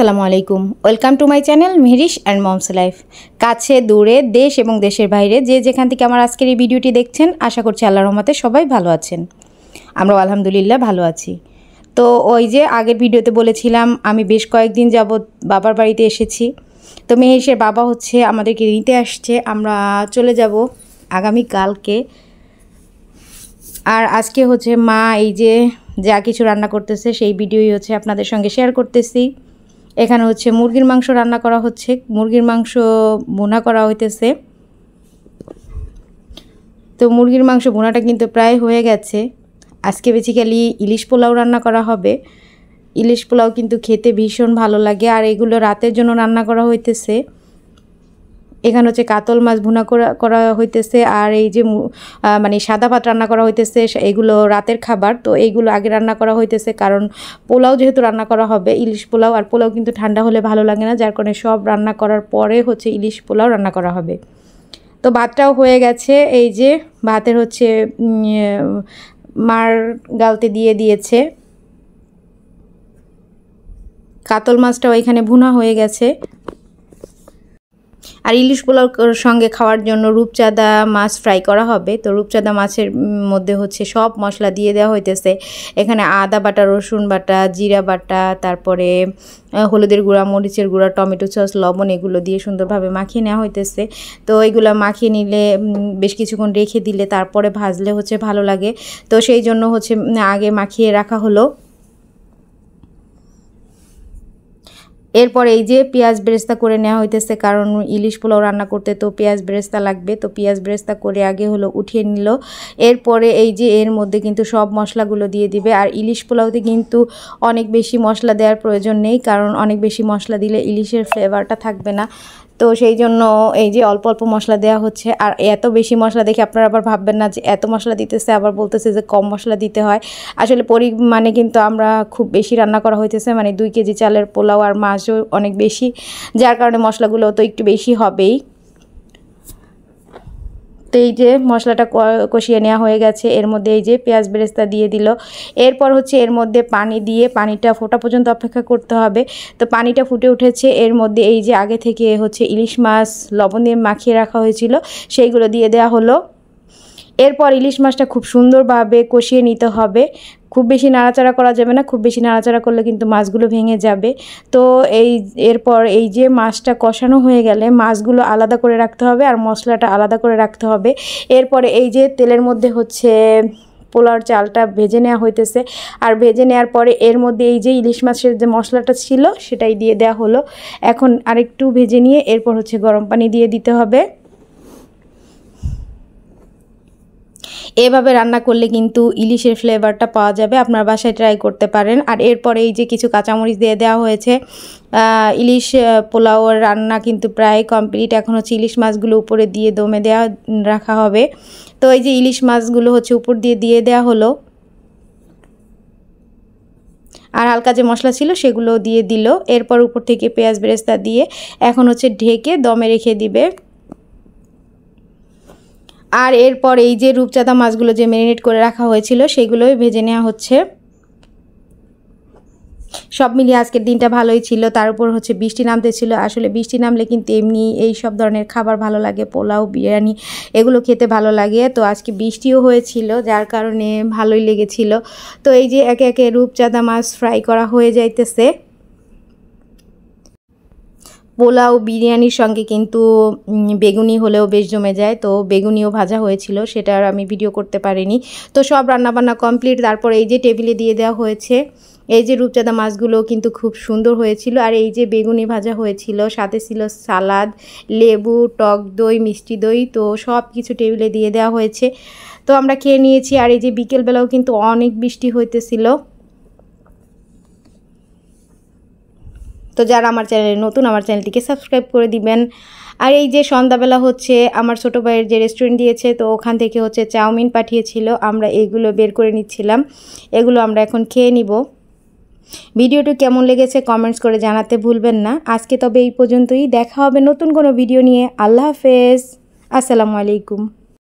আসসালামু আলাইকুম। Welcome to my channel Mehrish and moms life. কাছে দূরে দেশ এবং দেশের বাইরে যে যেখান থেকে আমার আজকের এই ভিডিওটি দেখছেন, আশা করছি আল্লাহর রহমতে সবাই ভালো আছেন। আমরাও আলহামদুলিল্লাহ ভালো আছি। তো ওই যে আগের ভিডিওতে বলেছিলাম আমি বেশ কয়েকদিন যাবৎ বাবার বাড়িতে এসেছি। তো মেহরিশের বাবা হচ্ছে আমাদেরকে নিতে আসছে। আমরা চলে যাব আগামীকালকে। আর আজকে হচ্ছে মা এই যে যা কিছু রান্না করতেছে সেই ভিডিওই হচ্ছে আপনাদের সঙ্গে শেয়ার করতেছি। এখানে হচ্ছে মুরগির মাংস রান্না করা হচ্ছে, মুরগির মাংস ভুনা করা হইতেছে। তো মুরগির মাংস ভুনাটা কিন্তু প্রায় হয়ে গেছে। আজকে বেসিক্যালি ইলিশ পোলাও রান্না করা হবে। ইলিশ পোলাও কিন্তু খেতে ভীষণ ভালো লাগে, আর এগুলো রাতের জন্য রান্না করা হইতেছে। এখানে হচ্ছে কাতল মাছ ভুনা করা হইতেছে, আর এই যে মানে সাদা ভাত রান্না করা হইতেছে, এগুলো রাতের খাবার। তো এইগুলো আগে রান্না করা হইতেছে, কারণ পোলাও যেহেতু রান্না করা হবে, ইলিশ পোলাও, আর পোলাও কিন্তু ঠান্ডা হলে ভালো লাগে না, যার কারণে সব রান্না করার পরে হচ্ছে ইলিশ পোলাও রান্না করা হবে। তো ভাতটাও হয়ে গেছে। এই যে ভাতের হচ্ছে মার গালতে দিয়ে দিয়েছে। কাতল মাছটাও এখানে ভুনা হয়ে গেছে। আর ইলিশ পোলাওর সঙ্গে খাওয়ার জন্য রূপচাঁদা মাছ ফ্রাই করা হবে। তো রূপচাঁদা মাছের মধ্যে হচ্ছে সব মশলা দিয়ে দেওয়া হইতেছে। এখানে আদা বাটা, রসুন বাটা, জিরা বাটা, তারপরে হলুদের গুঁড়া, মরিচের গুঁড়া, টমেটো সস, লবণ, এগুলো দিয়ে সুন্দরভাবে মাখিয়ে নেওয়া হইতেছে। তো এইগুলো মাখিয়ে নিলে বেশ কিছুক্ষণ রেখে দিলে তারপরে ভাজলে হচ্ছে ভালো লাগে। তো সেই জন্য হচ্ছে আগে মাখিয়ে রাখা হলো। এরপর এই যে পেঁয়াজ বেরেস্তা করে নেওয়া হইতেছে, কারণ ইলিশ পোলাও রান্না করতে তো পেঁয়াজ বেরেস্তা লাগবে। তো পেঁয়াজ বেরেস্তা করে আগে হলো উঠিয়ে নিল। এরপরে এই যে এর মধ্যে কিন্তু সব মশলাগুলো দিয়ে দিবে। আর ইলিশ পোলাওতে কিন্তু অনেক বেশি মশলা দেওয়ার প্রয়োজন নেই, কারণ অনেক বেশি মশলা দিলে ইলিশের ফ্লেভারটা থাকবে না। তো সেই জন্য এই যে অল্প অল্প মশলা দেওয়া হচ্ছে। আর এত বেশি মশলা দেখে আপনারা আবার ভাববেন না যে এত মশলা দিতেছে, আবার বলতেছে যে কম মশলা দিতে হয়। আসলে পরিমাণে কিন্তু আমরা খুব বেশি রান্না করা হইতেছে, মানে 2 কেজি চালের পোলাও, আর মাছও অনেক বেশি, যার কারণে মশলাগুলো তো একটু বেশি হবেই। তো এই যে মশলাটা কষিয়ে নেওয়া হয়ে গেছে। এর মধ্যে এই যে পেঁয়াজ বেরেস্তা দিয়ে দিল। এরপর হচ্ছে এর মধ্যে পানি দিয়ে পানিটা ফোটা পর্যন্ত অপেক্ষা করতে হবে। তো পানিটা ফুটে উঠেছে। এর মধ্যে এই যে আগে থেকে হচ্ছে ইলিশ মাছ লবণ দিয়ে মাখিয়ে রাখা হয়েছিল সেইগুলো দিয়ে দেওয়া হলো। এরপর ইলিশ মাছটা খুব সুন্দরভাবে কষিয়ে নিতে হবে। খুব বেশি নাড়াচাড়া করা যাবে না, খুব বেশি নাড়াচাড়া করলে কিন্তু মাছগুলো ভেঙে যাবে। তো এরপর এই যে মাছটা কষানো হয়ে গেলে মাছগুলো আলাদা করে রাখতে হবে, আর মশলাটা আলাদা করে রাখতে হবে। এরপরে এই যে তেলের মধ্যে হচ্ছে পোলাওর চালটা ভেজে নেওয়া হইতেছে। আর ভেজে নেওয়ার পরে এর মধ্যে এই যে ইলিশ মাছের যে মশলাটা ছিল সেটাই দিয়ে দেওয়া হলো। এখন আরেকটু ভেজে নিয়ে এরপর হচ্ছে গরম পানি দিয়ে দিতে হবে। এভাবে রান্না করলে কিন্তু ইলিশের ফ্লেভারটা পাওয়া যাবে। আপনার বাসায় ট্রাই করতে পারেন। আর এরপরে এই যে কিছু কাঁচামরিচ দিয়ে দেওয়া হয়েছে। ইলিশ পোলাওর রান্না কিন্তু প্রায় কমপ্লিট। এখন হচ্ছে ইলিশ মাছগুলো উপরে দিয়ে দমে দেওয়া রাখা হবে। তো এই যে ইলিশ মাছগুলো হচ্ছে উপর দিয়ে দেওয়া হলো। আর হালকা যে মশলা ছিল সেগুলো দিয়ে দিল। এরপর উপর থেকে পেঁয়াজ বেরেস্তা দিয়ে এখন হচ্ছে ঢেকে দমে রেখে দিবে। আর এরপর এই যে রূপচাঁদা মাছগুলো যে ম্যারিনেট করে রাখা হয়েছিল সেগুলোই ভেজে নেওয়া হচ্ছে। সব মিলিয়ে আজকের দিনটা ভালোই ছিল। তার উপর হচ্ছে বৃষ্টি নামতে ছিল। আসলে বৃষ্টি নামলে কিন্তু এমনি এই সব ধরনের খাবার ভালো লাগে, পোলাও, বিরিয়ানি এগুলো খেতে ভালো লাগে। তো আজকে বৃষ্টিও হয়েছিল, যার কারণে ভালোই লেগেছিল। তো এই যে একে একে রূপচাঁদা মাছ ফ্রাই করা হয়ে যাইতেছে। পোলাও বিরিয়ানির সঙ্গে কিন্তু বেগুনি হলেও বেশ জমে যায়। তো বেগুনিও ভাজা হয়েছিল, সেটা আর আমি ভিডিও করতে পারিনি। তো সব রান্নাবান্না কমপ্লিট। তারপর এই যে টেবিলে দিয়ে দেওয়া হয়েছে। এই যে রূপচাঁদা মাছগুলো কিন্তু খুব সুন্দর হয়েছিল। আর এই যে বেগুনি ভাজা হয়েছিল, সাথে ছিল সালাদ, লেবু, টক দই, মিষ্টি দই। তো সব কিছু টেবিলে দিয়ে দেওয়া হয়েছে। তো আমরা খেয়ে নিয়েছি। আর এই যে বিকেলবেলাও কিন্তু অনেক বৃষ্টি হইতেছিল। তো যারা আমার চ্যানেলে নতুন, আমার চ্যানেলটিকে সাবস্ক্রাইব করে দিবেন। আর এই যে সন্ধ্যাবেলা হচ্ছে আমার ছোটো ভাইয়ের যে রেস্টুরেন্ট দিয়েছে, তো ওখান থেকে হচ্ছে চাউমিন পাঠিয়েছিল। আমরা এগুলো বের করে নিচ্ছিলাম। এগুলো আমরা এখন খেয়ে নিব। ভিডিওটি কেমন লেগেছে কমেন্টস করে জানাতে ভুলবেন না। আজকে তবে এই পর্যন্তই। দেখা হবে নতুন কোনো ভিডিও নিয়ে। আল্লাহ হাফেজ। আসসালামু আলাইকুম।